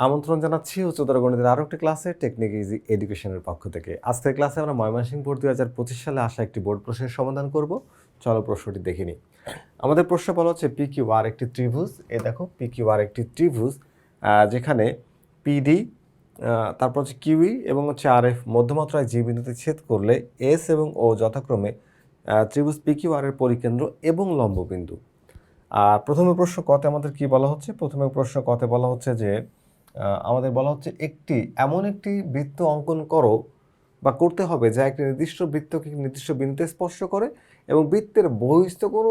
আমন্ত্রণ জানাচ্ছি উচ্চতর গণিতের আরও একটি ক্লাসে টেকনিক ইজি এডুকেশনের পক্ষ থেকে। আজকের ক্লাসে আমরা ময়মনসিংহ বোর্ড 2025 সালে আসা একটি বোর্ড প্রশ্নের সমাধান করব। চলো প্রশ্নটি দেখে নিই। আমাদের প্রশ্ন বলা হচ্ছে পি কিউ আর একটি ত্রিভুজ। এই দেখো পি কিউ আর একটি ত্রিভুজ, যেখানে পিডি, তারপর হচ্ছে কিউই এবং হচ্ছে আর এফ মধ্যমাত্রায় জি বিন্দুতে ছেদ করলে এস এবং ও যথাক্রমে ত্রিভুজ পি কিউ আর এর পরিকেন্দ্র এবং লম্ব বিন্দু। আর প্রথমে প্রশ্ন কতে আমাদের কি বলা হচ্ছে? প্রথমে প্রশ্ন কতে বলা হচ্ছে যে আমাদের বলা হচ্ছে এমন একটি বৃত্ত অঙ্কন করো বা করতে হবে যা একটি নির্দিষ্ট বৃত্তকে নির্দিষ্ট বিন্দুতে স্পর্শ করে এবং বৃত্তের বহিস্থ কোনো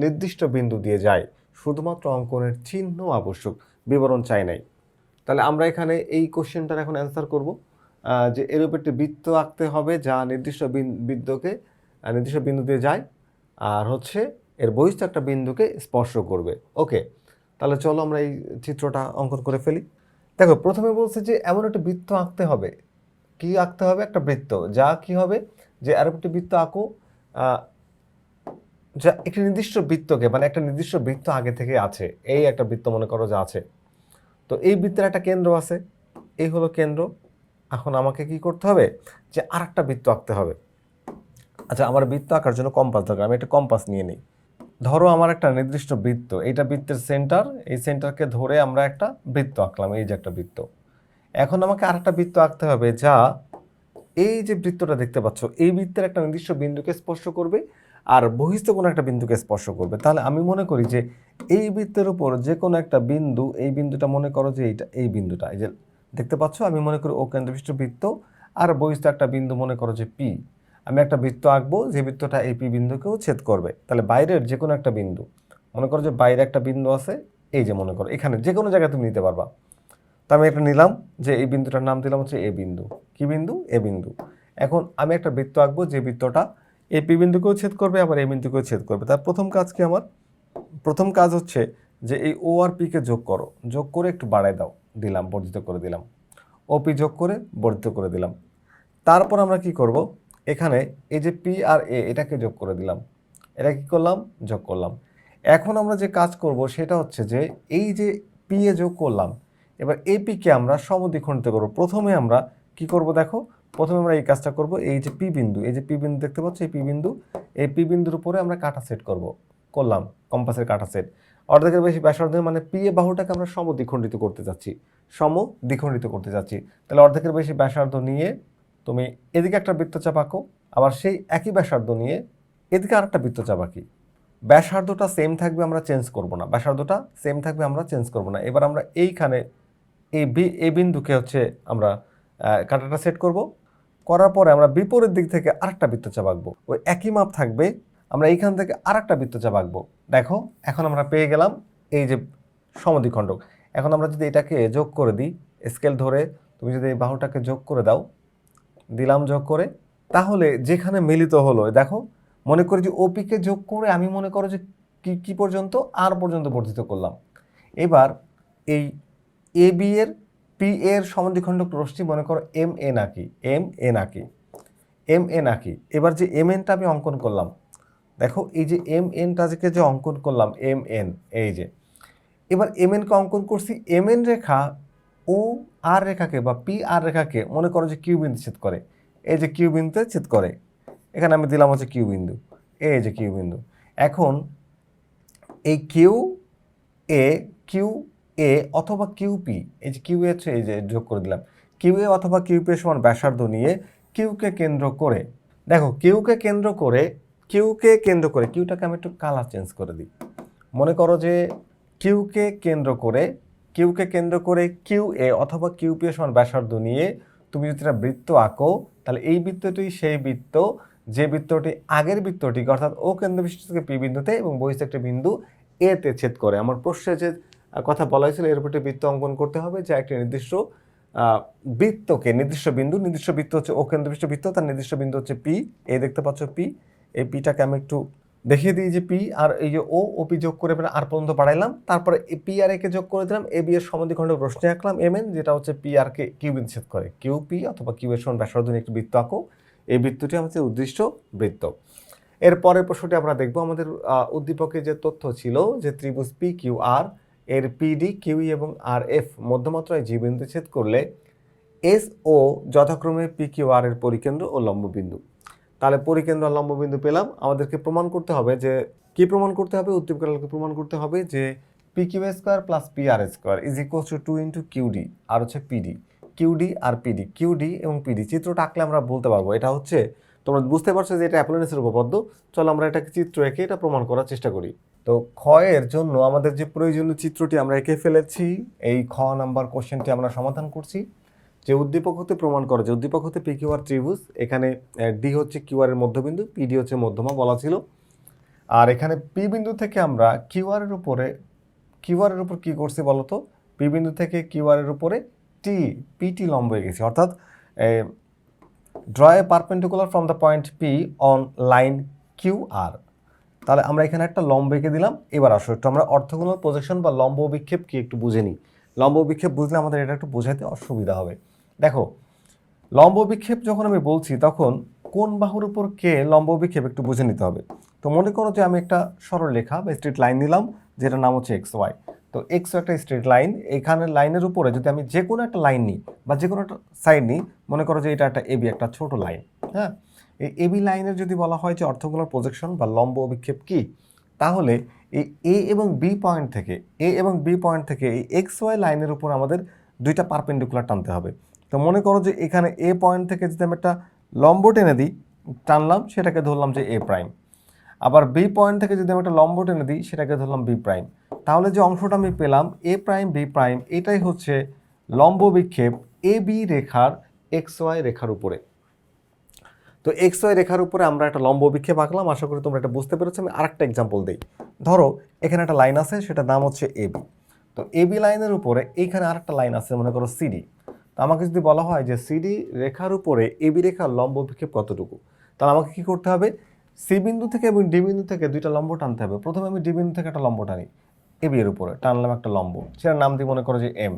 নির্দিষ্ট বিন্দু দিয়ে যায়। শুধুমাত্র অঙ্কনের চিহ্ন আবশ্যক, বিবরণ চাই নাই। তাহলে আমরা এখানে এই কোশ্চেনটার এখন অ্যান্সার করব যে এরূপ একটি বৃত্ত আঁকতে হবে যা নির্দিষ্ট নির্দিষ্ট বিন্দু দিয়ে যায় আর হচ্ছে এর বহিস্থ একটা বিন্দুকে স্পর্শ করবে। ওকে, তাহলে চলো আমরা এই চিত্রটা অঙ্কন করে ফেলি। দেখো প্রথমে বলছে যে এমন একটা বৃত্ত আঁকতে হবে। কি আঁকতে হবে? একটা বৃত্ত, যা কি হবে যে আর একটি বৃত্ত আঁকো যা একটি নির্দিষ্ট বৃত্তকে, মানে একটা নির্দিষ্ট বৃত্ত আগে থেকে আছে। এই একটা বৃত্ত মনে করো যে আছে, তো এই বৃত্তের একটা কেন্দ্র আছে, এই হলো কেন্দ্র। এখন আমাকে কি করতে হবে যে আর একটা বৃত্ত আঁকতে হবে। আচ্ছা, আমার বৃত্ত আঁকার জন্য কম্পাস দরকার। আমি একটা কম্পাস নিয়ে নিই। ধরো আমার একটা নির্দিষ্ট বৃত্ত, এইটা বৃত্তের সেন্টার, এই সেন্টারকে ধরে আমরা একটা বৃত্ত আঁকলাম, এই যে একটা বৃত্ত। এখন আমাকে আরেকটা বৃত্ত আঁকতে হবে যা এই যে বৃত্তটা দেখতে পাচ্ছ, এই বৃত্তের একটা নির্দিষ্ট বিন্দুকে স্পর্শ করবে আর বহিস্থ কোনো একটা বিন্দুকে স্পর্শ করবে। তাহলে আমি মনে করি যে এই বৃত্তের উপর যে কোনো একটা বিন্দু, এই বিন্দুটা মনে করো যে এইটা, এই বিন্দুটা, এই যে দেখতে পাচ্ছ, আমি মনে করি ও কেন্দ্রবিশিষ্ট বৃত্ত আর বহিস্থ একটা বিন্দু মনে করো যে পি। আমি একটা বৃত্ত আঁকবো যে বৃত্তটা এই পি বিন্দুকেও ছেদ করবে। তাহলে বাইরের যে কোনো একটা বিন্দু, মনে করো যে বাইরে একটা বিন্দু আছে, এই যে মনে করো এখানে যে কোনো জায়গায় তুমি নিতে পারবা। তো আমি একটা নিলাম যে এই বিন্দুটার নাম দিলাম হচ্ছে এ বিন্দু। কি বিন্দু? এ বিন্দু। এখন আমি একটা বৃত্ত আঁকবো যে বৃত্তটা এই পি বিন্দুকেও ছেদ করবে আবার এই বিন্দুকেও ছেদ করবে। তার প্রথম কাজ কি? আমার প্রথম কাজ হচ্ছে যে এই ও আর পিকে যোগ করো, যোগ করে একটু বাড়ায় দাও, দিলাম, বর্ধিত করে দিলাম। ওপি যোগ করে বর্ধিত করে দিলাম। তারপর আমরা কি করব, এখানে এই যে পি আর এ, এটাকে যোগ করে দিলাম, এটা কি করলাম? যোগ করলাম। এখন আমরা যে কাজ করব সেটা হচ্ছে যে এই যে পি এ যোগ করলাম, এবার এই পিকে আমরা সমদ্বিখণ্ডিত করব। প্রথমে আমরা কি করব দেখো, প্রথমে আমরা এই কাজটা করব, এই যে পি বিন্দু, এই যে পি বিন্দু দেখতে পাচ্ছ, এই পি বিন্দু, এই পি বিন্দুর উপরে আমরা কাটা সেট করব। করলাম কম্পাসের কাটা সেট। অর্ধেকের বেশি ব্যাসার্ধের মানে পি এ বাহুটাকে আমরা সমদ্বিখণ্ডিত করতে যাচ্ছি, সমদ্বিখণ্ডিত করতে যাচ্ছি। তাহলে অর্ধেকের বেশি ব্যাসার্ধ নিয়ে তুমি এদিকে একটা বৃত্তচাপ আঁকো, আবার সেই একই ব্যাসার্ধ নিয়ে এদিকে আরেকটা বৃত্তচাপ আঁকি। ব্যাসার্ধটা সেম থাকবে, আমরা চেঞ্জ করব না। ব্যাসার্ধটা সেম থাকবে, আমরা চেঞ্জ করব না। এবার আমরা এইখানে এই বিন্দুকে হচ্ছে আমরা কাঁটাটা সেট করব। করার পরে আমরা বিপরীত দিক থেকে আরেকটা বৃত্তচাপ আঁকবো, ওই একই মাপ থাকবে। আমরা এইখান থেকে আরেকটা বৃত্তচাপ আঁকবো। দেখো এখন আমরা পেয়ে গেলাম এই যে সমদ্বিখণ্ডক। এখন আমরা যদি এটাকে যোগ করে দিই, স্কেল ধরে তুমি যদি এই বাহুটাকে যোগ করে দাও, দিলাম যোগ করে, তাহলে যেখানে মিলিত হলো দেখো, মনে করি যে ওপিকে যোগ করে আমি মনে করো যে কি পর্যন্ত, আর পর্যন্ত বর্ধিত করলাম। এবার এই এ বি এর পি এর সমদ্বিখণ্ডক রশ্মি মনে করো এম এন আঁকি, এম এন আঁকি, এম এন আঁকি। এবার যে এম এনটা আমি অঙ্কন করলাম, দেখো এই যে এম এনটাকে যে অঙ্কন করলাম, এম এন, এই যে এবার এম এনকে অঙ্কন করছি। এম এন রেখা ও আর রেখাকে বা পি আর রেখাকে মনে করো যে কিউ বিন্দু ছেদ করে, এই যে কিউ বিন্দুতে ছেদ করে। এখানে আমি দিলাম হচ্ছে কিউ বিন্দু, এই যে কিউ বিন্দু। এখন এই কিউ এ অথবা কিউ পি, এই যে কিউ এ হচ্ছে এই যে যোগ করে দিলাম, কিউ এ অথবা কিউ পি এর সমান ব্যাসার্ধ নিয়ে কিউকে কেন্দ্র করে, দেখো কিউকে কেন্দ্র করে, কিউটাকে আমি একটু কালার চেঞ্জ করে দিই। মনে করো যে কিউকে কেন্দ্র করে কিউ এ অথবা কিউ পি এর সমান ব্যাসার্ধ নিয়ে তুমি যদি একটা বৃত্ত আঁকো, তাহলে এই বৃত্তটি সেই বৃত্ত যে বৃত্তটি আগের বৃত্তটি অর্থাৎ ও কেন্দ্রবিশিষ্ট থেকে পি বিন্দুতে এবং বহিস্থ একটি বিন্দু এ তে ছেদ করে। আমার প্রশ্নে যে কথা বলা হয়েছিল এর উপর একটি বৃত্ত অঙ্কন করতে হবে যা একটি নির্দিষ্ট বৃত্তকে, নির্দিষ্ট বৃত্ত হচ্ছে ও কেন্দ্রবিশিষ্ট বৃত্ত, তার নির্দিষ্ট বিন্দু হচ্ছে পি। এই দেখতে পাচ্ছ পি, এই পিটাকে আমি একটু দেখিয়ে দিই যে পি আর এই যে ও পি যোগ করে আর পর্যন্ত বাড়াইলাম। তারপরে পি আর একে যোগ করে দিলাম, এ বি এর সমদ্বিখণ্ডক রশ্মি আঁকলাম এম এন, যেটা হচ্ছে পি আর কে কিউ বিন্দু ছেদ করে। কিউ পি অথবা কিউ এর সমান ব্যাসার্ধ নিয়ে একটি বৃত্ত আঁকো, এই বৃত্তটি আমাদের উদ্দিষ্ট বৃত্ত। এর পরের প্রশ্নটি আমরা দেখব। আমাদের উদ্দীপকে যে তথ্য ছিল যে ত্রিভুজ পি কিউ আর এর পিডি কিউই এবং আর এফ মধ্যমাত্রায় জি বিন্দু ছেদ করলে এস ও যথাক্রমে পি কিউ আর এর পরিকেন্দ্র ও লম্ববিন্দু। তাহলে পরিকেন্দ্র আর লম্ববিন্দু পেলাম। আমাদেরকে প্রমাণ করতে হবে যে কি প্রমাণ করতে হবে, উদ্দীপকালকে প্রমাণ করতে হবে যে P Q square plus P R square is equal to 2 into QD আর হচ্ছে পিডি। কিউডি আর পিডি, কিউডি এবং পিডি চিত্রটা আঁকলে আমরা বলতে পারবো এটা হচ্ছে, তোমরা বুঝতে পারছো যে এটা অ্যাপোলোনিয়াসের উপপাদ্য। চলো আমরা এটাকে চিত্র এঁকে এটা প্রমাণ করার চেষ্টা করি। তো ক্ষয়ের জন্য আমাদের যে প্রয়োজনীয় চিত্রটি আমরা এঁকে ফেলেছি, এই খ নাম্বার কোশ্চেনটি আমরা সমাধান করছি। যে উদ্দীপক হতে প্রমাণ করে যে উদ্দীপক হতে পি কিউ আর ত্রিভুজ, এখানে ডি হচ্ছে কিউ আর এর মধ্যবিন্দু, পিডি হচ্ছে মধ্যমা বলা ছিল। আর এখানে পি বিন্দু থেকে আমরা কিউ আর এর উপর কি করছি বলতো, পি বিন্দু থেকে কিউ আর এর উপরে পিটি লম্ব এঁকেছি, অর্থাৎ draw a perpendicular from the point P on line Q R. তাহলে আমরা এখানে একটা লম্ব এঁকে দিলাম। এবার আসো একটু আমরা অর্থগোনাল প্রজেকশন বা লম্ব বিক্ষেপ কি একটু বুঝে নিই। লম্ব বিক্ষেপ বুঝলে আমাদের এটা একটু বোঝাতে অসুবিধা হবে। দেখো, লম্ব বিক্ষেপ যখন আমি বলছি তখন কোন বাহুর উপর কে লম্ব বিক্ষেপ একটু বুঝে নিতে হবে। তো মনে করো যে আমি একটা সরলরেখা বা স্ট্রেট লাইন নিলাম, যেটার নাম হচ্ছে এক্স ওয়াই। তো এক্স একটা স্ট্রেট লাইন, এখানে লাইনের উপরে যদি আমি যে কোনো একটা লাইন নিই বা যে কোনো একটা সাইড নিই, মনে করো যে এটা একটা এবি, একটা ছোট লাইন। হ্যাঁ, এই এবি লাইনের যদি বলা হয় যে অর্থগোনাল প্রজেকশন বা লম্ব বিক্ষেপ কি, তাহলে এই এ এবং বি পয়েন্ট থেকে এই এক্স ওয়াই লাইনের উপর আমাদের দুইটা পারপেন্ডিকুলার টানতে হবে। তো মনে করো যে এখানে এ পয়েন্ট থেকে যদি আমি একটা লম্ব টেনে দিই, টানলাম, সেটাকে ধরলাম যে এ প্রাইম। আবার বি পয়েন্ট থেকে যদি আমি একটা লম্ব টেনে দিই, সেটাকে ধরলাম বি প্রাইম। তাহলে যে অংশটা আমি পেলাম এ প্রাইম বি প্রাইম, এটাই হচ্ছে লম্ব বিক্ষেপ এ বি রেখার এক্স ওয়াই রেখার উপরে। তো এক্স ওয়াই রেখার উপরে আমরা একটা লম্ব বিক্ষেপ আঁকলাম। আশা করি তোমরা এটা বুঝতে পেরেছো। আমি আরেকটা এক্সাম্পল দিই। ধরো এখানে একটা লাইন আছে, সেটার নাম হচ্ছে এবি। তো এবি লাইনের উপরে এইখানে আরেকটা লাইন আছে, মনে করো সিডি। তো আমাকে যদি বলা হয় যে সিডি রেখার উপরে এবি রেখার লম্ব বিক্ষেপ কতটুকু, তাহলে আমাকে কি করতে হবে, সি বিন্দু থেকে এবং ডি বিন্দু থেকে দুইটা লম্ব টানতে হবে। প্রথমে আমি ডি বিন্দু থেকে একটা লম্ব টানি, এবি এর উপরে টানলাম একটা লম্ব, সেটার নাম দিয়ে মনে করো যে এম।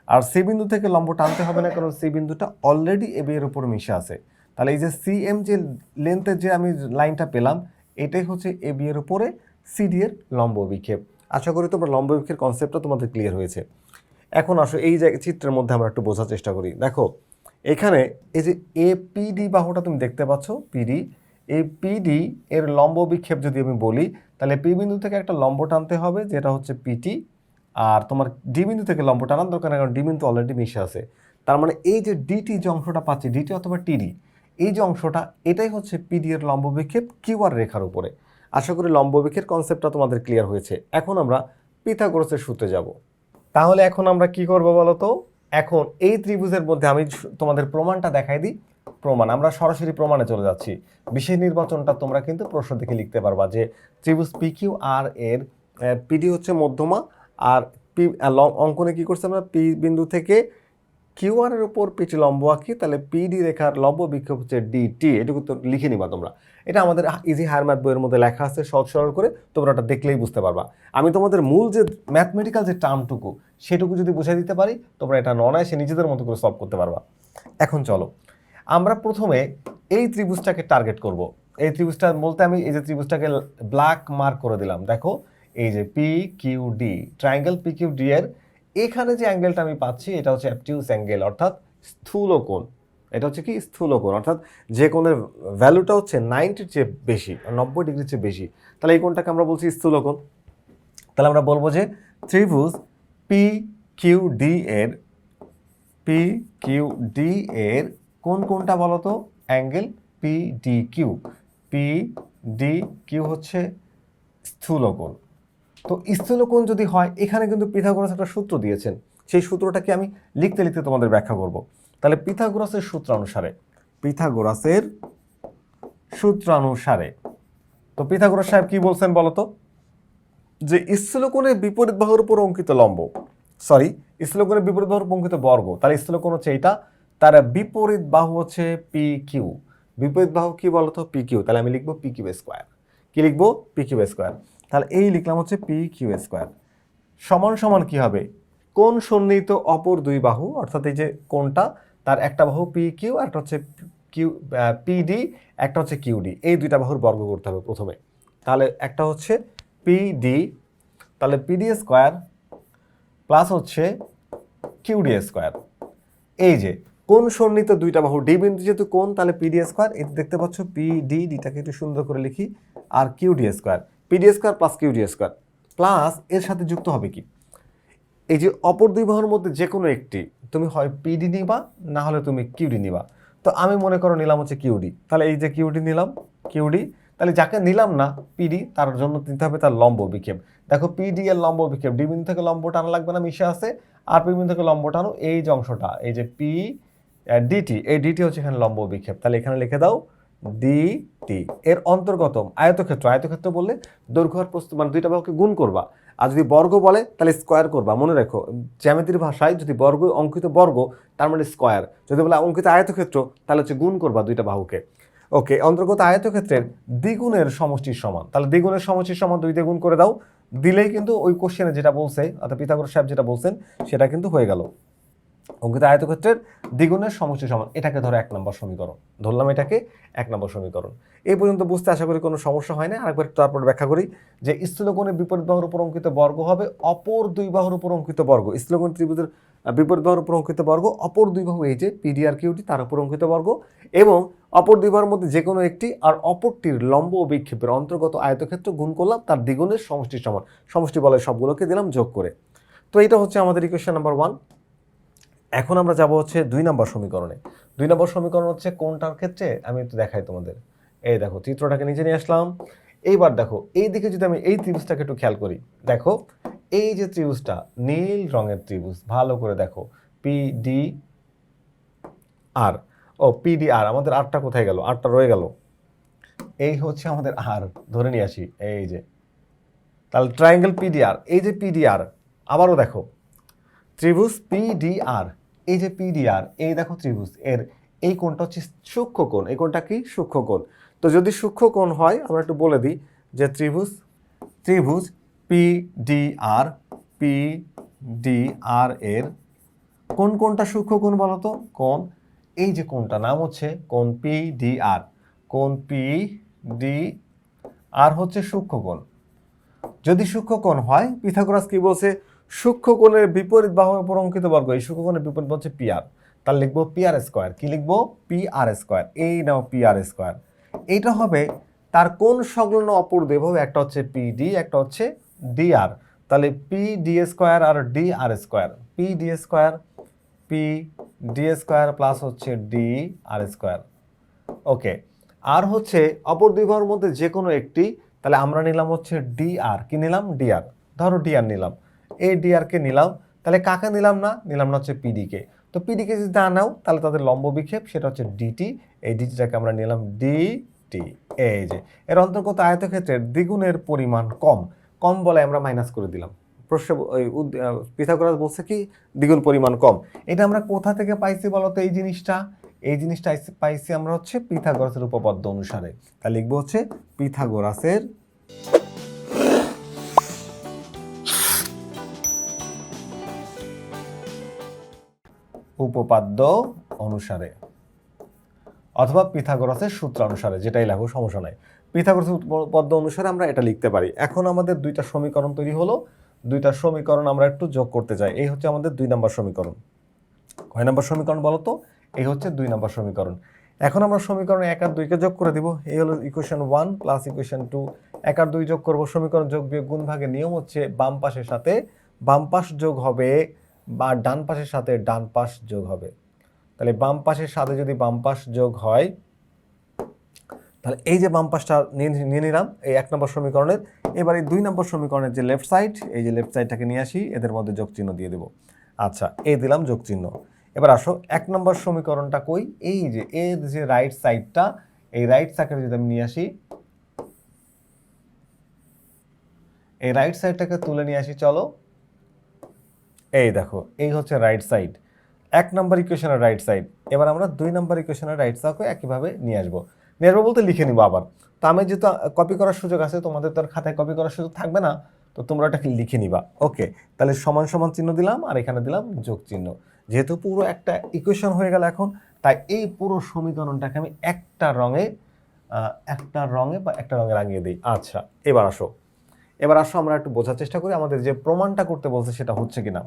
আর সি বিন্দু থেকে লম্ব টানতে হবে না, কারণ সি বিন্দুটা অলরেডি এবি এর উপর মিশে আছে। তাহলে এই যে সি এম যে লেন্থের যে আমি লাইনটা পেলাম, এটাই হচ্ছে এবি এর উপরে সিডি এর লম্ব বিক্ষেপ। আশা করি তোমরা লম্ব বিক্ষেপের কনসেপ্টটা তোমাদের ক্লিয়ার হয়েছে। এখন আসো এই যে চিত্রের মধ্যে আমরা একটু বোঝার চেষ্টা করি। দেখো এখানে এই যে এপিডি বাহুটা তুমি দেখতে পাচ্ছ, পিডি, এই পিডি এর লম্ব বিক্ষেপ যদি আমি বলি, তাহলে পি বিন্দু থেকে একটা লম্ব টানতে হবে, যেটা হচ্ছে পিটি। আর তোমার ডি বিন্দু থেকে লম্ব টানার দরকার নেই, কারণ ডি বিন্দু অলরেডি মিশে আছে। তার মানে এই যে ডিটি যে অংশটা পাচ্ছি, ডিটি অথবা টিডি, এই যে অংশটা, এটাই হচ্ছে পিডি এর লম্ব বিক্ষেপ কিউআর রেখার উপরে। আশা করি লম্ব বিক্ষেপের কনসেপ্টটা তোমাদের ক্লিয়ার হয়েছে। এখন আমরা পিথাগোরাসের সূত্রে যাব। তাহলে এখন আমরা কি করব বলো তো, এখন এই ত্রিভুজের মধ্যে আমি তোমাদের প্রমাণটা দেখাই দিই। প্রমাণ, আমরা সরাসরি প্রমাণে চলে যাচ্ছি। বিশেষ নির্বাচনটা তোমরা কিন্তু প্রশ্ন দেখে লিখতে পারবা যে ত্রিভুজ পি কিউ আর এর পিডি হচ্ছে মধ্যমা, আর পি অঙ্কনে কি করছে, আমরা পি বিন্দু থেকে কিউ আর এর উপর পিটি লম্ব আঁকি, তাহলে পিডি রেখার লম্ব বিক্ষেপ হচ্ছে ডিটি। এটুকু তো লিখে নিবা তোমরা। এটা আমাদের ইজি হায়ার ম্যাথ বইয়ের মধ্যে লেখা আছে, সহজ সরল করে তোমরা ওটা দেখলেই বুঝতে পারবা। আমি তোমাদের মূল যে ম্যাথমেটিক্যাল যে টার্মটুকু, সেটুকু যদি বুঝাই দিতে পারি, তোমরা এটা অনায়াসে নিজেদের মতো করে সলভ করতে পারবা। এখন চলো আমরা প্রথমে এই ত্রিভুজটাকে টার্গেট করব। এই ত্রিভুজটা বলতে আমি এই যে ত্রিভুজটাকে ব্ল্যাক মার্ক করে দিলাম। দেখো এই যে P Q D, triangle P Q D এর এখানে যে অ্যাঙ্গেলটা আমি পাচ্ছি, এটা হচ্ছে অবটিউস অ্যাঙ্গেল, অর্থাৎ স্থূল কোণ। এটা হচ্ছে কি, স্থূল কোণ, অর্থাৎ যে কোণের ভ্যালুটা হচ্ছে 90-র চেয়ে বেশি, 90 ডিগ্রির চেয়ে বেশি, তাহলে এই কোণটাকে আমরা বলছি স্থূল কোণ। তাহলে আমরা বলবো যে ত্রিভুজ পি কিউ ডি এর কোন কোণটা বলো তো, angle P D Q. P D Q হচ্ছে স্থূল কোণ। তো স্থূল কোণ যদি হয়, এখানে কিন্তু পিথাগোরাস একটা সূত্র দিয়েছেন, সেই সূত্রটাকে আমি লিখতে লিখতে তোমাদের ব্যাখ্যা করব। তাহলে পিথাগোরাসের সূত্র অনুসারে তো পিথাগোরাস সাহেব কি বলছেন বলতো, যে স্থূল কোণের বিপরীত বাহুর উপর অঙ্কিত লম্ব, স্থূল কোণের বিপরীত বাহুর উপর অঙ্কিত বর্গ, তাহলে স্থূল কোণ হচ্ছে এইটা, তার বিপরীত বাহু হচ্ছে পি কিউ। বিপরীত বাহু কি বলতো, পি কিউ। তাহলে আমি লিখবো পি কিউ স্কোয়ার। কি লিখবো, পি কিউ স্কোয়ার। তাহলে এই লিখলাম হচ্ছে পি কিউ স্কোয়ার সমান সমান কি হবে, কোণ সন্নিহিত অপর দুই বাহু, অর্থাৎ এই যে কোণটা, তার একটা বাহু পি কিউ, একটা হচ্ছে কিউ পিডি, একটা হচ্ছে কিউডি, এই দুইটা বাহুর বর্গ করতে হবে প্রথমে। তাহলে একটা হচ্ছে পিডি, তাহলে পিডি স্কোয়ার প্লাস হচ্ছে কিউডি স্কোয়ার। এই যে কোন সন্নিহিত দুইটা বাহু, ডি বিন্দু যেহেতু কোন, তাহলে পিডি স্কোয়ার, এই দেখতে পাচ্ছ পিডি, ডিটাকে একটু সুন্দর করে লিখি, আর QD square, PD square plus QD square, plus এর সাথে যুক্ত হবে কি, এই যে অপর দুই বাহুর মধ্যে যে কোনো একটি, তুমি হয় পিডি নিবা না হলে তুমি কিউডি নিবা। তো আমি মনে করো নিলাম হচ্ছে কিউডি, তাহলে এই যে কিউডি নিলাম, কিউডি, তাহলে যাকে নিলাম না পিডি, তার জন্য নিতে হবে তার লম্ব বিক্ষেপ। দেখো পিডি এর লম্ব বিক্ষেপ, ডি বিন্দু থেকে লম্ব টানা লাগবে না, মিশে আছে, আর পি বিন্দু থেকে লম্ব টানো, এই যে অংশটা, এই যে পি ডিটি, এই ডিটি হচ্ছে এখানে লম্ব বিক্ষেপ, তাহলে এখানে লিখে দাও ডিটি। এর অন্তর্গত আয়তক্ষেত্র, আয়তক্ষেত্র বললে দৈর্ঘ্য আর প্রস্থ, মানে দুইটা বাহুকে গুণ করবা, আর যদি বর্গ বলে তাহলে স্কোয়ার করবা। মনে রাখো জ্যামিতির ভাষায় যদি বর্গ, অঙ্কিত বর্গ তার মানে স্কোয়ার, যদি বলে অঙ্কিত আয়তক্ষেত্র তাহলে হচ্ছে গুণ করবা দুইটা বাহুকে। ওকে, অন্তর্গত আয়তক্ষেত্রের দ্বিগুণের সমষ্টির সমান, তাহলে দ্বিগুণের সমষ্টির সমান 2 দিয়ে গুণ করে দাও, দিলেই কিন্তু ওই কোশ্চেনে যেটা বলছে অর্থাৎ পিথাগোরাস সাহেব যেটা বলছেন সেটা কিন্তু হয়ে গেল। অঙ্কিত আয়তক্ষেত্রের দ্বিগুণের সমষ্টি সমান, এটাকে ধরো 1 নম্বর সমীকরণ, ধরলাম এটাকে 1 নম্বর সমীকরণ। এই পর্যন্ত বুঝতে আশা করি কোনো সমস্যা হয় না। আরেকবার তারপর ব্যাখ্যা করি যে স্থূলকোণের বিপরীত বাহুর উপর অঙ্কিত বর্গ হবে অপর দুই বাহুর উপর অঙ্কিত বর্গ, স্থূলকোণ ত্রিভুজের বিপরীত বাহুর উপর অঙ্কিত বর্গ অপর দুই বাহু, এই যে পিডি আর কিউটি, তার উপর অঙ্কিত বর্গ, এবং অপর দুই বাহুর মধ্যে যে কোনো একটি আর অপরটির লম্ব ও বিক্ষেপের অন্তর্গত আয়তক্ষেত্র গুণ করলাম তার দ্বিগুণের সমষ্টির সমান, সমষ্টি বলে সবগুলোকে দিলাম যোগ করে। তো এটা হচ্ছে আমাদের ইকুয়েশন নাম্বার 1। এখন আমরা যাব হচ্ছে 2 নম্বর সমীকরণে। 2 নম্বর সমীকরণ হচ্ছে কোনটার ক্ষেত্রে আমি একটু দেখাই তোমাদের। এই দেখো চিত্রটাকে নিচে নিয়ে আসলাম। এইবার দেখো এই দিকে যদি আমি এই ত্রিভুজটাকে একটু খেয়াল করি, দেখো এই যে ত্রিভুজটা নীল রঙের ত্রিভুজ, ভালো করে দেখো, পিডি আর, ও পিডি আর, আমাদের আরটা কোথায় গেল, আরটা রয়ে গেল, এই হচ্ছে আমাদের আর, ধরে নিয়ে আসি, এই যে তাহলে ট্রায়াঙ্গেল পিডিআর, এই যে পিডিআর, আবারও দেখো ত্রিভুজ পিডিআর, এই যে পিডিআর, এই দেখো ত্রিভুজ, এর এই কোণটা হচ্ছে সূক্ষ্মকোণ, এই কোণটা কি সূক্ষ্মকোণ। তো যদি সূক্ষ্মকোণ হয় আমরা একটু বলে দিই যে ত্রিভুজ পিডিআর, পিডিআর এর কোন কোণটা সূক্ষ্মকোণ বলো তো, কোণ, এই যে কোণটা নাম হচ্ছে কোণ পিডিআর, কোণ পিডিআর হচ্ছে সূক্ষ্মকোণ। যদি সূক্ষ্মকোণ হয়, পিথাগোরাস কি বলছে, সূক্ষ্মকোণের বিপরীত বাহুর উপর অঙ্কিত বর্গ, এই সূক্ষ্মকোণের বিপরীত হচ্ছে পিআর, তাহলে লিখবো পিআর স্কোয়ার, কি লিখবো পিআর স্কোয়ার, এই নাও পিআর স্কোয়ার। এইটা হবে তার কোন সংলগ্ন অপর দুই বাহু, একটা হচ্ছে পিডি একটা হচ্ছে ডিআর, তাহলে পিডি স্কোয়ার আর DR square, PD square, PD square plus হচ্ছে ডিআর স্কোয়ার। ওকে, আর হচ্ছে অপর দুই বাহুর মধ্যে যে কোনো একটি, তাহলে আমরা নিলাম হচ্ছে ডিআর, কি নিলাম ডিআর, ধরো ডিআর নিলাম, এই ডিআরকে নিলাম, তাহলে কাকে নিলাম না, নিলাম না হচ্ছে পিডিকে। তো পিডিকে যদি না নাও তাহলে তাদের লম্ব বিক্ষেপ সেটা হচ্ছে ডিটি, এই ডিটিটাকে আমরা নিলাম ডিটি। এই যে এর অন্তর্গত আয়তক্ষেত্রের দ্বিগুণের পরিমাণ কম, কম বলে আমরা মাইনাস করে দিলাম, প্রশ্ন ওই পিথাগোরাস বলছে কি দ্বিগুণ পরিমাণ কম। এটা আমরা কোথা থেকে পাইছি বলতো এই জিনিসটা, এই জিনিসটা পাইছি আমরা হচ্ছে পিথাগোরাসের উপপাদ্য অনুসারে, তাহলে লিখবো হচ্ছে পিথাগোরাসের উপপাদ্য অনুসারে অথবা পিথাগোরাসের সূত্র অনুসারে, যেটাই লেখো সমস্যা নাই, পিথাগোরাসের উপপাদ্য অনুসারে আমরা এটা লিখতে পারি। এখন আমাদের দুইটা সমীকরণ তৈরি হলো, দুইটা সমীকরণ আমরা একটু যোগ করতে চাই, এই হচ্ছে আমাদের 2 নম্বর সমীকরণ। কয় নম্বর সমীকরণ বলো তো, এই হচ্ছে 2 নম্বর সমীকরণ। এখন আমরা সমীকরণ 1 আর 2কে যোগ করে দিব, এই হলো ইকুয়েশন 1 প্লাস ইকুয়েশন 2, 1 আর 2 যোগ করব, সমীকরণ যোগ বিয়োগ গুণ ভাগের নিয়ম হচ্ছে বাম পাশের সাথে বাম পাশ যোগ হবে বা ডান পাশের সাথে ডান পাশ যোগ হবে। তাহলে বাম পাশের সাথে যদি বাম পাশ যোগ হয়, তাহলে এই যে বাম পাশটা নিয়ে নিলাম এই 1 নম্বর সমীকরণের। এবার এই 2 নম্বর সমীকরণের যে লেফট সাইড, এই যে লেফট সাইডটাকে নিয়ে আসি, এদের মধ্যে যোগ চিহ্ন দিয়ে দেব। আচ্ছা, এই দিলাম যোগ চিহ্ন। এবার আসো 1 নম্বর সমীকরণটা কই, এই যে এর যে রাইট সাইডটা, এই রাইট সাইডে যদি আমি নিয়ে আসি, এই রাইট সাইডটাকে তুলে নিয়ে আসি, চলো, এই দেখো এই হচ্ছে রাইট সাইড, 1 নম্বর ইকুয়েশনের রাইট সাইড। এবার আমরা 2 নম্বর ইকুয়েশনের রাইট সাইডকে একইভাবে নিয়ে আসবো, বলতে লিখে নিবো আবার। তো আমি যেহেতু কপি করার সুযোগ আছে, তোমাদের তো আর খাতায় কপি করার সুযোগ থাকবে না, তো তোমরা এটাকে লিখে নিবা। ওকে, তাহলে সমান সমান চিহ্ন দিলাম আর এখানে দিলাম যোগ চিহ্ন, যেহেতু পুরো একটা ইকুয়েশন হয়ে গেল এখন, তাই এই পুরো সমীকরণটাকে আমি একটা রঙে বা একটা রঙে রাঙিয়ে দিই। আচ্ছা, এবার আসো, এবার আসো আমরা একটু বোঝার চেষ্টা করি আমাদের যে প্রমাণটা করতে বলছে সেটা হচ্ছে কিনা।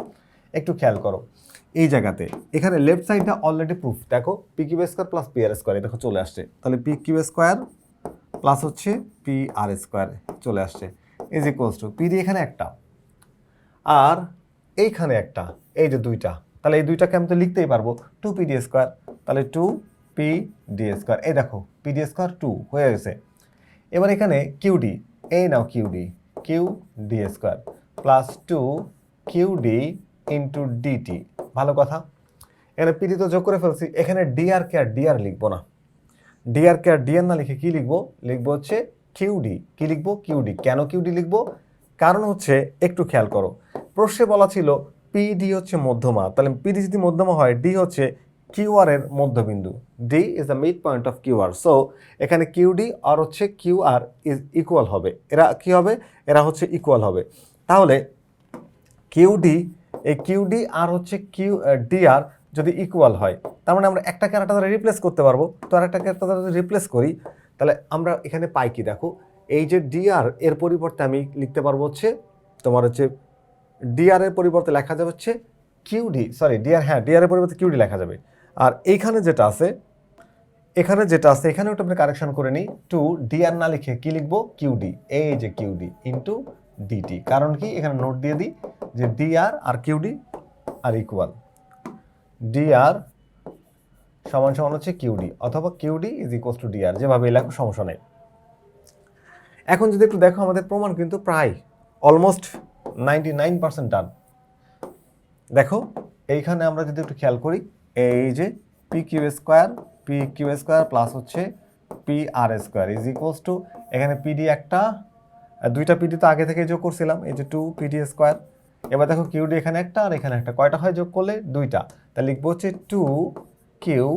একটু খেয়াল করো এই জায়গাতে, এখানে লেফট সাইডটা অলরেডি প্রুফ, দেখো P Q square plus P R square, দেখো চলে আসছে। তাহলে পি কিউ স্কোয়ার প্লাস হচ্ছে পি আর স্কোয়ার চলে আসছে is equals to P D এখানে একটা আর এইখানে একটা, এই যে দুইটা, তাহলে এই দুইটাকে আমি তো লিখতেই পারবো টু পি ডি স্কোয়ার, তাহলে টু পি ডি স্কোয়ার, এই দেখো পি ডি স্কোয়ার টু হয়ে গেছে। এবার এখানে কিউডি, এই নাও QD, Q D square plus two Q D into DT. ভালো কথা, এখানে পিডি তো যোগ করে ফেলছি, এখানে ডিআর কে আর ডিআর লিখবো না, ডিআর কে আর ডিআর না লিখে কি লিখবো, লিখবো হচ্ছে কিউডি। কি লিখবো? কিউডি। কেন কিউডি লিখবো? কারণ হচ্ছে একটু খেয়াল করো, প্রশ্নে বলা ছিল পিডি হচ্ছে মধ্যমা, তাহলে পিডি যদি মধ্যমা হয় ডি হচ্ছে কিউআর এর মধ্যবিন্দু, D is the mid point of QR. So এখানে কিউডি আর হচ্ছে কিউআর ইজ ইকুয়াল হবে, এরা কি হবে, এরা হচ্ছে ইকুয়াল হবে। তাহলে কিউডি, এই কিউডি আর হচ্ছে কিউ ডিআর যদি ইকুয়াল হয়, তার মানে আমরা একটা ক্যারেক্টার দ্বারা রিপ্লেস করতে পারবো। তো আর একটা ক্যারেক্টার দ্বারা যদি রিপ্লেস করি তাহলে আমরা এখানে পাই কি, দেখো এই যে ডিআর এর পরিবর্তে আমি লিখতে পারবো হচ্ছে তোমার হচ্ছে ডিআর এর পরিবর্তে লেখা যাবে হচ্ছে কিউডি, সরি ডিআর, হ্যাঁ ডিআর এর পরিবর্তে কিউডি লেখা যাবে। আর এইখানে যেটা আছে, এখানে যেটা আছে এখানে ওটা আমরা কারেকশন করে নিই, টু ডিআর না লিখে কি লিখবো, কিউডি, এই যে কিউডি ইন্টু ডিটি। কারণ কি, এখানে নোট দিয়ে দিই যে ডিআর আর কিউডি আর ইকুয়াল, ডিআর সমান সমান হচ্ছে কিউডি অথবা QD is equal to DR, যেভাবে লেখো সমস্যা নেই। এখন যদি একটু দেখো আমাদের প্রমাণ কিন্তু প্রায় অলমোস্ট 99% ডান। দেখো এইখানে আমরা যদি একটু খেয়াল করি, এই যে পি কিউ স্কোয়ার প্লাস হচ্ছে P R square is equals to, এখানে পিডি একটা, দুইটা পিডি তো আগে থেকে যোগ করছিলাম, এই যে টু পিডি স্কোয়ার। এবার দেখো কিউডি এখানে একটা আর এখানে একটা, কয়টা হয় যোগ করলে, দুইটা, তাহলে লিখবো হচ্ছে টু কিউ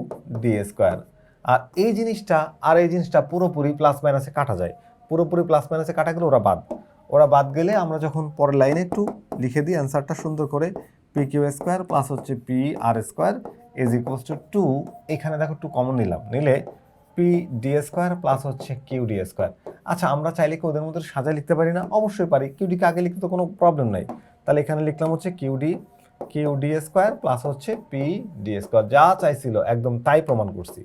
ডি স্কোয়ার। আর এই জিনিসটা আর এই জিনিসটা পুরোপুরি প্লাস মাইনাসে কাটা যায়, পুরোপুরি প্লাস মাইনাসে কাটা গেলে ওরা বাদ গেলে আমরা যখন পরের লাইনে একটু লিখে দিই অ্যান্সারটা সুন্দর করে, পি কিউ স্কোয়ার প্লাস হচ্ছে P R square is equals to two, এখানে দেখো টু কমন নিলে পি ডি স্কোয়ার প্লাস হচ্ছে কিউ ডি স্কোয়ার। আচ্ছা আমরা চাইলে কি ওদের মধ্যে সাজায় লিখতে পারি না? অবশ্যই পারি, কিউডিকে আগে লিখতে তো কোনো প্রবলেম নাই। তাহলে এখানে লিখলাম হচ্ছে কিউ ডি স্কোয়ার প্লাস হচ্ছে পি ডি স্কোয়ার, যা চাইছিল একদম তাই প্রমাণ করছি,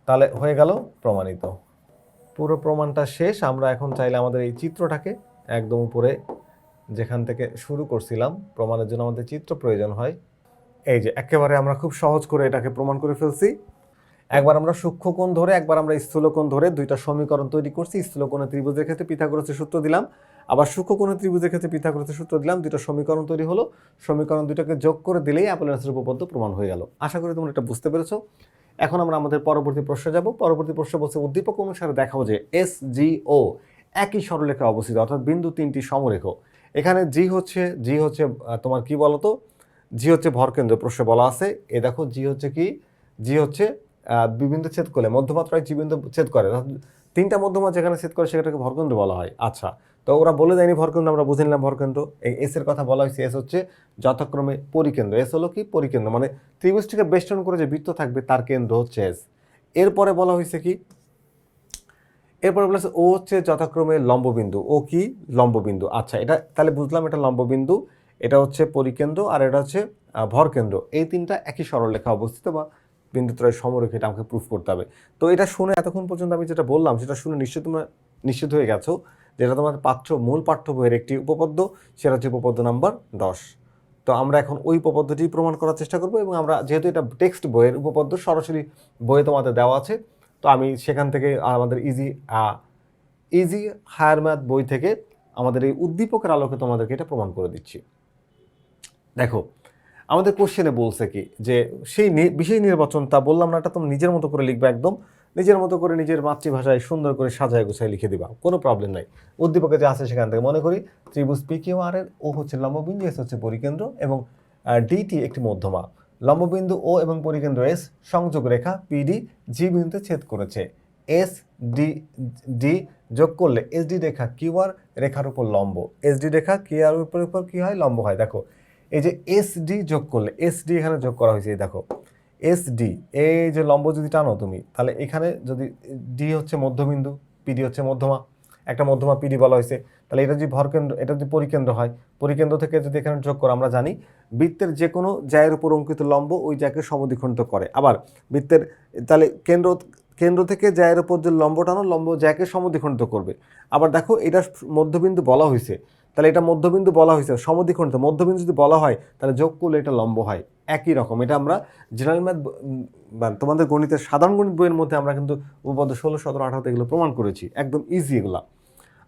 তাহলে হয়ে গেল প্রমাণিত। পুরো প্রমাণটা শেষ। আমরা এখন চাইলে আমাদের এই চিত্রটাকে একদম উপরে যেখান থেকে শুরু করছিলাম, প্রমাণের জন্য আমাদের চিত্র প্রয়োজন হয়, এই যে একেবারে আমরা খুব সহজ করে এটাকে প্রমাণ করে ফেলছি। একবার আমরা সূক্ষ্মকোণ ধরে, একবার আমরা স্থূলকোণ ধরে দুইটা সমীকরণ তৈরি করছি। স্থূলকোণের ত্রিভুজের ক্ষেত্রে পিথাগোরাসের সূত্র দিলাম, আবার সূক্ষ্মকোণের ত্রিভুজের ক্ষেত্রে পিথাগোরাসের সূত্র দিলাম, দুটো সমীকরণ তৈরি হলো। সমীকরণ দুটোকে যোগ করে দিলেই অ্যাপোলোনিয়াসের উপপাদ্য প্রমাণ হয়ে গেল। আশা করি তোমরা এটা বুঝতে পেরেছো। এখন আমরা আমাদের পরবর্তী প্রশ্নে যাব। পরবর্তী প্রশ্ন বলছে উদ্দীপক অনুসারে দেখাও যে এস জি ও একই সরলরেখায় অবস্থিত, অর্থাৎ বিন্দু তিনটি সমরেখ। এখানে জি হচ্ছে তোমার কি বলতো, জি হচ্ছে ভরকেন্দ্র, প্রশ্নে বলা আছে। এ দেখো জি হচ্ছে কি, জি হচ্ছে বিবিন্দু ছেদ করলে মধ্যমাত্রায় জি বিন্দু ছেদ করে, তিনটা মধ্যমা যেখানে ছেদ করে সেটাকে ভরকেন্দ্র বলা হয়। আচ্ছা, তো ওরা বলে দেয়নি ভরকেন্দ্র, আমরা বুঝে নিলাম ভরকেন্দ্র। এই এস এর কথা বলা হয়েছে, এস হচ্ছে যথাক্রমে পরিকেন্দ্র। এস হলো কি, পরিকেন্দ্র, মানে ত্রিভুজটিকে বেষ্টন করে যে বৃত্ত থাকবে তার কেন্দ্র হচ্ছে এস। এরপরে বলা হয়েছে কি, এরপরে বলা হচ্ছে ও হচ্ছে যথাক্রমে লম্ববিন্দু, ও কি লম্ববিন্দু। আচ্ছা, এটা তাহলে বুঝলাম এটা লম্ববিন্দু, এটা হচ্ছে পরিকেন্দ্র, আর এটা হচ্ছে ভরকেন্দ্র। এই তিনটা একই সরলরেখা অবস্থিত বা বিন্দুত্রয় সমরেখা, এটা আমাকে প্রুফ করতে হবে। তো এটা শুনে এতক্ষণ পর্যন্ত আমি যেটা বললাম সেটা শুনে তোমরা নিশ্চিত হয়ে গেছো যেটা তোমার মূল পাঠ্য বইয়ের একটি উপপাদ্য, সেটা হচ্ছে উপপাদ্য নাম্বার 10। তো আমরা এখন ওই উপপাদ্যটি প্রমাণ করার চেষ্টা করবো, এবং আমরা যেহেতু এটা টেক্সট বইয়ের উপপাদ্য, সরাসরি বইয়ে তোমাদের দেওয়া আছে, তো আমি সেখান থেকে আমাদের ইজি হায়ার ম্যাথ বই থেকে আমাদের এই উদ্দীপকের আলোকে তোমাদেরকে এটা প্রমাণ করে দিচ্ছি। দেখো আমাদের কোশ্চেনে বলছে কি, যে সেই বিষয় নির্বাচন, তা বললাম না, এটা তুমি নিজের মতো করে লিখবে, একদম নিজের মতো করে নিজের মাতৃভাষায় সুন্দর করে সাজায় গুছায় লিখে দিবা, কোনো প্রবলেম নাই। উদ্দীপকে যে আছে সেখান থেকে মনে করি ত্রিভুজ পি কিউ আর এর ও হচ্ছে লম্ববিন্দু, এস হচ্ছে পরিকেন্দ্র, এবং ডিটি একটি মধ্যমা। লম্ববিন্দু ও এবং পরিকেন্দ্র এস সংযোগ রেখা পিডি জি বিন্দুতে ছেদ করেছে। এস ডি যোগ করলে এস ডি রেখা কিউআর রেখার উপর লম্ব, এস ডি রেখা কিউআর উপর কি হয়, লম্ব হয়। দেখো এই যে এস ডি যোগ করলে, এস ডি এখানে যোগ করা হয়েছে, দেখো এস ডি, এই যে লম্ব যদি টানো তুমি, তাহলে এখানে যদি ডি হচ্ছে মধ্যবিন্দু, পিডি হচ্ছে মধ্যমা, একটা মধ্যমা পিডি বলা হয়েছে, তাহলে এটা যদি ভরকেন্দ্র, এটা যদি পরিকেন্দ্র হয়, পরিকেন্দ্র থেকে যদি এখানে যোগ করো, আমরা জানি বৃত্তের যে কোনো জায়ের উপর অঙ্কিত লম্ব ওই জায়গাকে সমদ্বিখণ্ডিত করে। আবার বৃত্তের তাহলে কেন্দ্র থেকে জায়ের উপর যে লম্ব টানো, লম্ব জায়গাকে সমদ্বিখণ্ডিত করবে। আবার দেখো এটা মধ্যবিন্দু বলা হয়েছে, তাহলে এটা মধ্যবিন্দু বলা হয়েছে সমদ্বিখণ্ডিত, মধ্যবিন্দু যদি বলা হয় তাহলে যোগ করলে এটা লম্ব হয়। একই রকম এটা আমরা জেনারেল ম্যাথ তোমাদের গণিতের সাধারণ গণিত বইয়ের মধ্যে আমরা কিন্তু উপপাদ্য 16, 17, 18 এগুলো প্রমাণ করেছি, একদম ইজি এগুলা।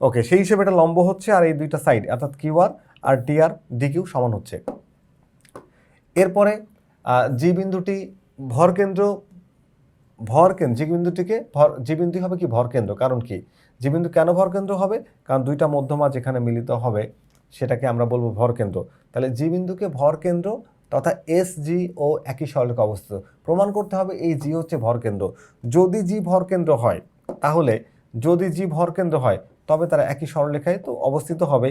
ওকে, সেই হিসেবে এটা লম্ব হচ্ছে, আর এই দুইটা সাইড অর্থাৎ কিউআর আর ডিআর ডিকিউ সমান হচ্ছে। এরপরে জি বিন্দুটি ভরকেন্দ্র, জি বিন্দু হবে কি ভরকেন্দ্র। কারণ কি জি বিন্দু কেন ভরকেন্দ্র হবে? কারণ দুইটা মধ্যমা যেখানে মিলিত হবে সেটাকে আমরা বলবো ভরকেন্দ্র। তাহলে জি বিন্দুকে ভরকেন্দ্র তথা এস জি ও একই সরলরেখা অবস্থিত। প্রমাণ করতে হবে এই জি হচ্ছে ভরকেন্দ্র। যদি জি ভরকেন্দ্র হয় তাহলে, যদি জি ভরকেন্দ্র হয় তবে তারা একই সরলরেখায় তো অবস্থিত হবে,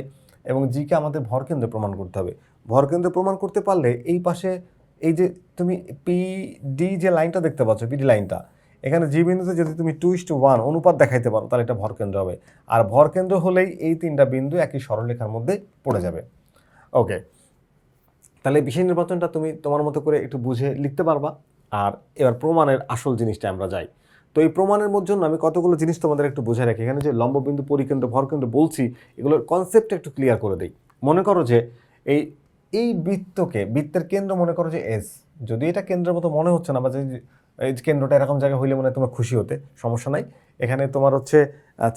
এবং জিকে আমাদের ভরকেন্দ্র প্রমাণ করতে হবে। ভরকেন্দ্র প্রমাণ করতে পারলে এই পাশে এই যে তুমি পিডি যে লাইনটা দেখতে পাচ্ছ, পিডি লাইনটা, এখানে জি বিন্দুতে যদি তুমি 2:1 অনুপাত দেখাইতে পারো তাহলে এটা ভরকেন্দ্র হবে। আর ভরকেন্দ্র হলেই এই তিনটা বিন্দু একই সরলরেখার মধ্যে পড়ে যাবে। ওকে, তাহলে বিষয় নির্বাচনটা তুমি তোমার মতো করে একটু বুঝে লিখতে পারবা। আর এবার প্রমাণের আসল জিনিসটা আমরা যাই। তো এই প্রমাণের জন্য আমি কতগুলো জিনিস তোমাদের একটু বুঝে রাখি। এখানে যে লম্ববিন্দু, পরিকেন্দ্র, ভরকেন্দ্র বলছি, এগুলোর কনসেপ্টটা একটু ক্লিয়ার করে দিই। মনে করো যে এই এই বৃত্তের কেন্দ্র মনে করো যে এস। যদি এটা কেন্দ্রের মতো মনে হচ্ছে না, বা যে এই কেন্দ্রটা এরকম জায়গায় হইলে মনে হয় তোমরা খুশি হতে, সমস্যা নাই। এখানে তোমার হচ্ছে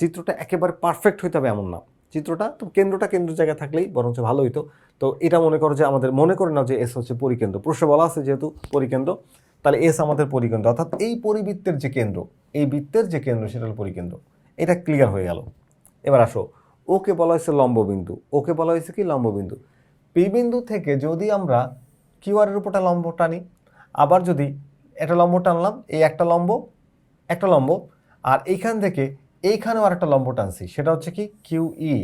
চিত্রটা একেবারে পারফেক্ট হইতে হবে এমন না, চিত্রটা তো কেন্দ্রটা কেন্দ্র জায়গায় থাকলেই বরঞ্চ ভালো হইতো। তো এটা মনে করো যে আমাদের মনে করে নাও যে এস হচ্ছে পরিকেন্দ্র, প্রশ্ন বলা আছে যেহেতু পরিকেন্দ্র, তাহলে এস আমাদের পরিকেন্দ্র, অর্থাৎ এই পরিবৃত্তের যে কেন্দ্র, এই বৃত্তের যে কেন্দ্র সেটা হলো পরিকেন্দ্র। এটা ক্লিয়ার হয়ে গেল। এবার আসো, ওকে বলা হয়েছে লম্ববিন্দু, ওকে বলা হয়েছে কি লম্ববিন্দু। পি বিন্দু থেকে যদি আমরা কিউআর এর উপরটা লম্ব টানি, আবার যদি একটা লম্ব টানলাম, এই একটা লম্ব, আর এইখান থেকে এইখানেও আর একটা লম্ব টানছি, সেটা হচ্ছে কি কিউই।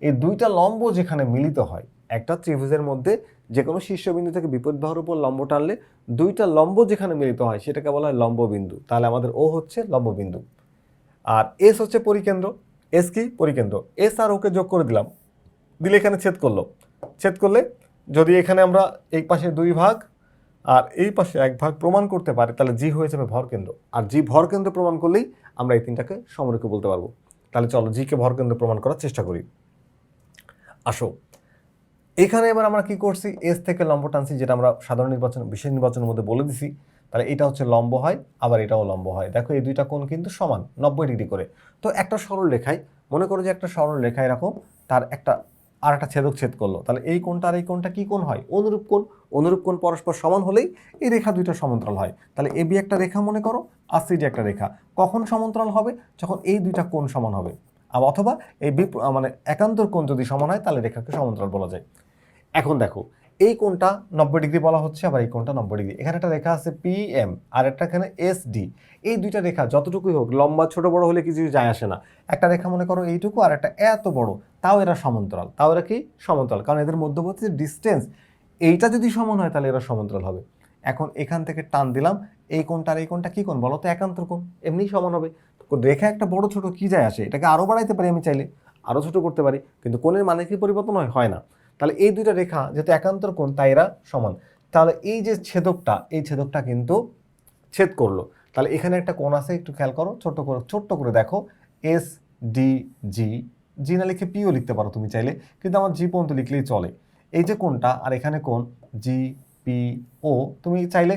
এই দুইটা লম্ব যেখানে মিলিত হয়, একটা ত্রিভুজের মধ্যে যে কোনো শীর্ষবিন্দু থেকে বিপরীত বাহুর উপর লম্ব টানলে দুইটা লম্ব যেখানে মিলিত হয় সেটাকে বলা হয় লম্ববিন্দু। তাহলে আমাদের ও হচ্ছে লম্ববিন্দু, আর এস হচ্ছে পরিকেন্দ্র। এস কি পরিকেন্দ্র, এস আর ওকে যোগ করে দিলাম, দিলে এখানে ছেদ করলে যদি এখানে আমরা এই পাশে 2 ভাগ আর এই পাশে 1 ভাগ প্রমাণ করতে পারি তাহলে জি হয়ে যাবে ভরকেন্দ্র। আর জি ভরকেন্দ্র প্রমাণ করলেই আমরা এই তিনটাকে সমরেখা বলতে পারবো। তাহলে চলো জিকে ভরকেন্দ্র প্রমাণ করার চেষ্টা করি। আসো, এখানে এবার আমরা কি করছি, এস থেকে লম্ব টানছি, যেটা আমরা সাধারণ নির্বাচন, বিশেষ নির্বাচনের মধ্যে বলে দিছি। তাহলে এটা হচ্ছে লম্ব হয়, আবার এটাও লম্ব হয়। দেখো এই দুইটা কোণ কিন্তু সমান 90 ডিগ্রি করে। তো একটা সরল রেখায়, মনে করো যে একটা সরল রেখা এরকম, তার আর একটা ছেদক ছেদ করলো, তাহলে এই কোণটা আর এই কোণটা কি কোণ হয়? অনুরূপ কোণ। অনুরূপ কোণ পরস্পর সমান হলেই এই রেখা দুইটা সমান্তরাল হয়। তাহলে এবি একটা রেখা মনে করো, আর সিডি একটা রেখা। কখন সমান্তরাল হবে? যখন এই দুইটা কোণ সমান হবে। অথবা এই মানে একান্তর কোণ যদি সমান হয় তাহলে রেখাকে সমান্তরাল বলা যায়। এখন দেখো, এই কোণটা 90 ডিগ্রি বলা হচ্ছে, আবার এই কোণটা 90 ডিগ্রি। এখানে একটা রেখা আছে পিএম, আর একটা এখানে এসডি। এই দুইটা রেখা যতটুকুই হোক, লম্বা ছোট বড় হলে কিছু যায় আসে না। একটা রেখা মনে করো এইটুকু, আর একটা এত বড়, তাও এরা সমান্তরাল। কারণ এদের মধ্যবর্তী ডিস্টেন্স এইটা যদি সমান হয় তাহলে এরা সমান্তরাল হবে। এখন এখান থেকে টান দিলাম, এই কোণটা আর এই কোণটা কি কোণ বলো তো? একান্তর কোণ, এমনিই সমান হবে। রেখা একটা বড় ছোট কি যায় আসে, এটাকে আরো বাড়াইতে পারি আমি চাইলে, আরো ছোট করতে পারি, কিন্তু কোণের মানে কি পরিবর্তন হয় না। তাহলে এই দুইটা রেখা যেহেতু একান্তর কোণ তাই এরা সমান। তাহলে এই যে এই ছেদকটা কিন্তু ছেদ করলো। তাহলে এখানে একটা কোণ আছে, একটু খেয়াল করো, ছোট্ট করে দেখো, এস ডি জি। জি না লিখে পিও লিখতে পারো তুমি চাইলে, কিন্তু আমার জি পর্যন্ত লিখলেই চলে। এই যে কোণটা, আর এখানে কোণ জি পি ও, তুমি চাইলে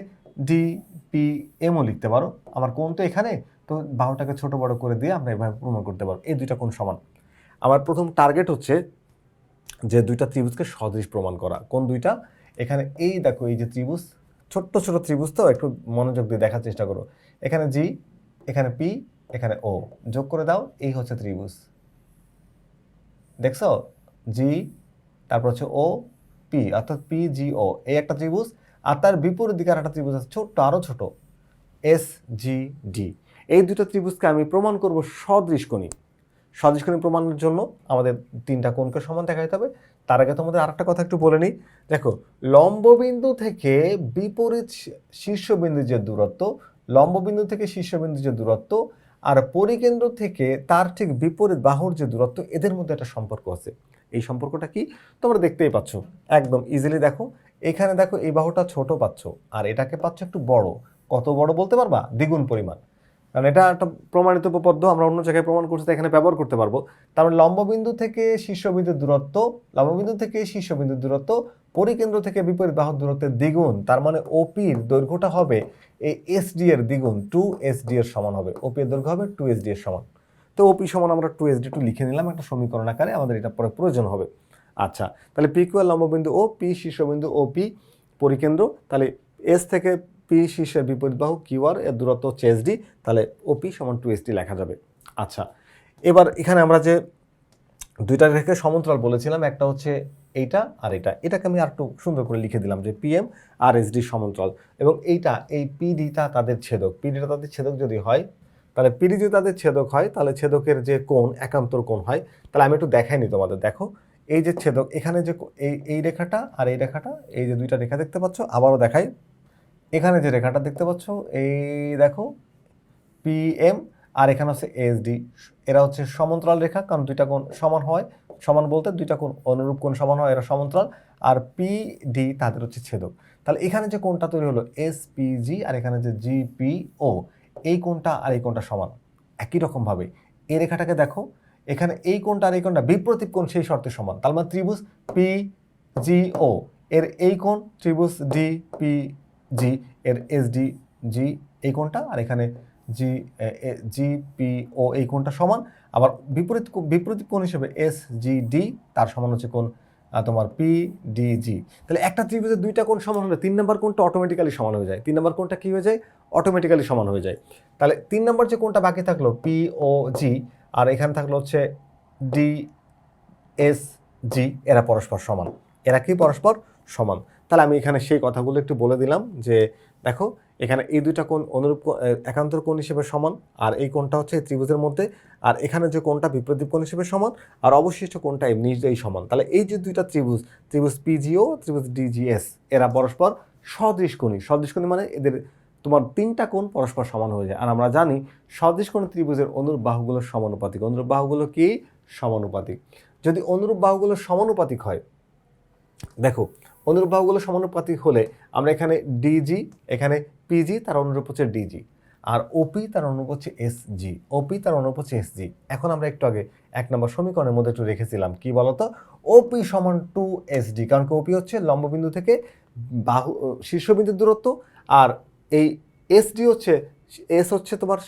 ডি পি এমও লিখতে পারো। আমার কোণ তো এখানে, তো বাহুটাকে ছোট বড় করে দিয়ে আমরা এভাবে প্রমাণ করতে পারবো এই দুইটা কোণ সমান। আমার প্রথম টার্গেট হচ্ছে যে দুইটা ত্রিভুজকে সদৃশ প্রমাণ করা। কোন দুইটা? এখানে এই দেখো, এই যে ত্রিভুজ, ছোট্ট ছোট ত্রিভুজ, তো একটু মনোযোগ দিয়ে দেখার চেষ্টা করো। এখানে জি, এখানে পি, এখানে ও, যোগ করে দাও, এই হচ্ছে ত্রিভুজ। দেখছো, জি, তারপর হচ্ছে ও পি, অর্থাৎ পি জি ও, এই একটা ত্রিভুজ। আর তার বিপরীত দিকে আর একটা ত্রিভুজ আছে ছোট্ট, আরো ছোট, এস জি ডি। এই দুটো ত্রিভুজকে আমি প্রমাণ করব সদৃশকোণী। সদৃশকোণী প্রমাণের জন্য আমাদের তিনটা কোণকে সমান দেখাইতে হবে। তার আগে তোমাদের আরেকটা কথা একটু বলে নিই। দেখো, লম্ববিন্দু থেকে বিপরীত শীর্ষবিন্দু যে দূরত্ব, লম্ববিন্দু থেকে শীর্ষবিন্দু যে দূরত্ব, আর পরিকেন্দ্র থেকে তার ঠিক বিপরীত বাহুর যে দূরত্ব, এদের মধ্যে একটা সম্পর্ক আছে। এই সম্পর্কটা কি তোমরা দেখতেই পাচ্ছ, একদম ইজিলি দেখো। এখানে দেখো এই বাহুটা ছোট পাচ্ছ, আর এটাকে পাচ্ছ একটু বড়। কত বড় বলতে পারবা? দ্বিগুণ পরিমাণ। কারণ এটা একটা প্রমাণিত উপপাদ্য, আমরা অন্য জায়গায় প্রমাণ করছি, এখানে ব্যবহার করতে পারবো। তার মানে লম্ববিন্দু থেকে শীর্ষবিন্দুর দূরত্ব, লম্ববিন্দু থেকে শীর্ষবিন্দুর দূরত্ব পরিকেন্দ্র থেকে বিপরীত বাহুর দূরত্বের দ্বিগুণ। তার মানে ওপির দৈর্ঘ্যটা হবে এই এসডি এর দ্বিগুণ, 2SD এর সমান হবে। ওপি এর দৈর্ঘ্য হবে 2SD এর সমান। তো ওপি সমান আমরা 2SD2 লিখে নিলাম একটা সমীকরণ আকারে, আমাদের এটা পরে প্রয়োজন হবে। আচ্ছা, তাহলে পি কিউ লম্ববিন্দু ও, পি শীর্ষবিন্দু ও, পি পরিকেন্দ্র। তাহলে এস থেকে পি শীর্ষের বিপরীত বাহু কিউ আর এর দূরত্ব হচ্ছে এসডি, তাহলে ওপি সমান 2SD লেখা যাবে। আচ্ছা, এবার এখানে আমরা যে দুইটা রেখে সমান্তরাল বলেছিলাম, একটা হচ্ছে এইটা আর এটা, এটাকে আমি আর একটু সুন্দর করে লিখে দিলাম যে পিএম আর এসডি সমান্তরাল। এবং এইটা, এই পিডিটা তাদের ছেদক, পিডিটা তাদের ছেদক যদি হয়, তাহলে পিডি যদি তাদের ছেদক হয়, তাহলে ছেদকের যে কোণ একান্তর কোণ হয়। তাহলে আমি একটু দেখাইনি তোমাদের, দেখো এই যে ছেদক, এখানে যে এই রেখাটা আর এই রেখাটা, এই যে দুইটা রেখা দেখতে পাচ্ছ, আবারও দেখাই, এখানে যে রেখাটা দেখতে পাচ্ছ, এই দেখো পিএম, আর এখানে হচ্ছে এসডি। এরা হচ্ছে সমান্তরাল রেখা, কারণ দুইটা কোণ সমান হয়। সমান বলতে দুইটা কোণ অনুরূপ কোণ সমান হয়, এরা সমান্তরাল। আর পিডি তাদের হচ্ছে ছেদক। তাহলে এখানে যে কোণটা তৈরি হলো এসপিজি, আর এখানে যে জিপিও, এই কোণটা আর এই কোণটা সমান। একই রকমভাবে এই রেখাটাকে দেখো, এখানে এই কোণটা আর এই কোণটা বিপ্রতীপ কোণ সেই শর্তে সমান। তার মানে ত্রিভুজ পিজিও এর এই কোণ, ত্রিভুজ ডিপিজি এর এসডিজি এই কোণটা, আর এখানে জিপিও এই কোণটা সমান। আবার বিপরীত কোণ হিসেবে এসজিডি তার সমান হচ্ছে কোণ তোমার পিডিজি। তাহলে একটা ত্রিভুজের দুইটা কোণ সমান হলে 3 নম্বর কোণটা অটোমেটিক্যালি সমান হয়ে যায়। 3 নম্বর কোণটা কি হয়ে যায়? অটোমেটিক্যালি সমান হয়ে যায়। তাহলে 3 নম্বর যে কোণটা বাকি থাকলো পিওজি, আর এখানে থাকলো হচ্ছে ডিএসজি, এরা পরস্পর সমান। এরা কি পরস্পর সমান? তাহলে আমি এখানে সেই কথাগুলো একটু বলে দিলাম যে দেখো, এখানে এই দুইটা কোণ অনুরূপ একান্তর কোণ হিসেবে সমান, আর এই কোণটা হচ্ছে এই ত্রিভুজের মধ্যে, আর এখানে যে কোণটা বিপরীত কোণ হিসেবে সমান, আর অবশিষ্ট কোণটা নিজেই সমান। তাহলে এই যে দুইটা ত্রিভুজ, ত্রিভুজ পিজিও, ত্রিভুজ ডিজিএস, এরা পরস্পর সদৃশকোণী। সদৃশকোণী মানে এদের তোমার 3টা কোণ পরস্পর সমান হয়ে যায়। আর আমরা জানি সদৃশকোণী ত্রিভুজের অনুরূপ বাহুগুলো সমানুপাতিক। অনুরূপ বাহুগুলো কি? সমানুপাতিক। যদি অনুরূপ বাহুগুলো সমানুপাতিক হয়, দেখো অনুরূপ বাহুগুলো সমানুপাতিক হলে আমরা এখানে ডিজি, এখানে পিজি তার অনুরূপ হচ্ছে ডিজি, আর ওপি তার অনুরূপ হচ্ছে এসজি, ওপি তার অনুরূপ হচ্ছে এসজি। এখন আমরা একটু আগে 1 নম্বর সমীকরণের মধ্যে একটু রেখেছিলাম কি বলতো, ওপি সমান 2SD, কারণ ওপি হচ্ছে লম্ববিন্দু থেকে বাহু শীর্ষবিন্দুর দূরত্ব, আর এই এসডি হচ্ছে, এস হচ্ছে তোমার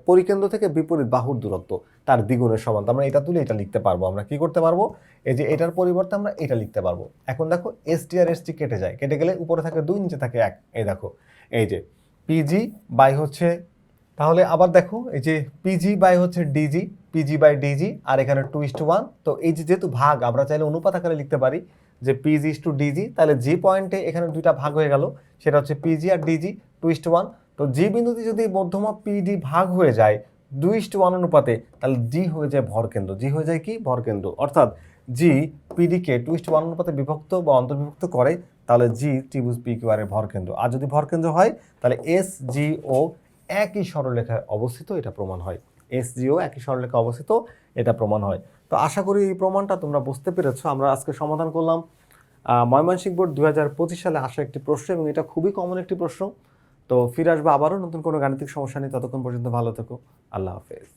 পরিকেন্দ্র থেকে বিপরীত বাহুর দূরত্ব, তার দ্বিগুণের সমান। আমরা এটা তুলে এটা লিখতে পারবো। আমরা কি করতে পারবো? এই যে এটার পরিবর্তে আমরা এটা লিখতে পারবো। এখন দেখো এসডি আর এসডি কেটে যায়, কেটে গেলে উপরে থাকে 2, নিচে থাকে 1। এই দেখো এই যে পিজি বাই হচ্ছে, তাহলে আবার দেখো এই যে পিজি বাই হচ্ছে ডিজি, পিজি বাই ডিজি, আর এখানে 2:1। তো এই যে যেহেতু ভাগ, আমরা চাইলে অনুপাত আকারে লিখতে পারি যে পিজি ইস টু ডিজি। তাহলে জি পয়েন্টে এখানে দুইটা ভাগ হয়ে গেল, সেটা হচ্ছে পিজি আর ডিজি 2:1। তো জি বিন্দুতে যদি মধ্যমা পিডি ভাগ হয়ে যায় 2:1 অনুপাতে, তাহলে জি হয়ে যায় ভরকেন্দ্র। জি হয়ে যায় কি? ভরকেন্দ্র। অর্থাৎ জি পিডিকে 2:1 অনুপাতে বিভক্ত বা অন্তর্বিভক্ত করে, তাহলে জি ত্রিভুজ পি কিউ আর এর ভরকেন্দ্র। আর যদি ভরকেন্দ্র হয়, তাহলে এস জি ও একই সরলরেখায় অবস্থিত, এটা প্রমাণ হয়। এস জি ও একই সরলরেখায় অবস্থিত, এটা প্রমাণ হয়। তো আশা করি এই প্রমাণটা তোমরা বুঝতে পেরেছো। আমরা আজকে সমাধান করলাম ময়মনসিংহ বোর্ড 2025 সালে আসা একটি প্রশ্ন, এবং এটা খুবই কমন একটি প্রশ্ন। তো ফিরে আসবো আবারও নতুন কোনো গাণিতিক সমস্যা নিয়ে। ততক্ষণ পর্যন্ত ভালো থেকো। আল্লাহ হাফেজ।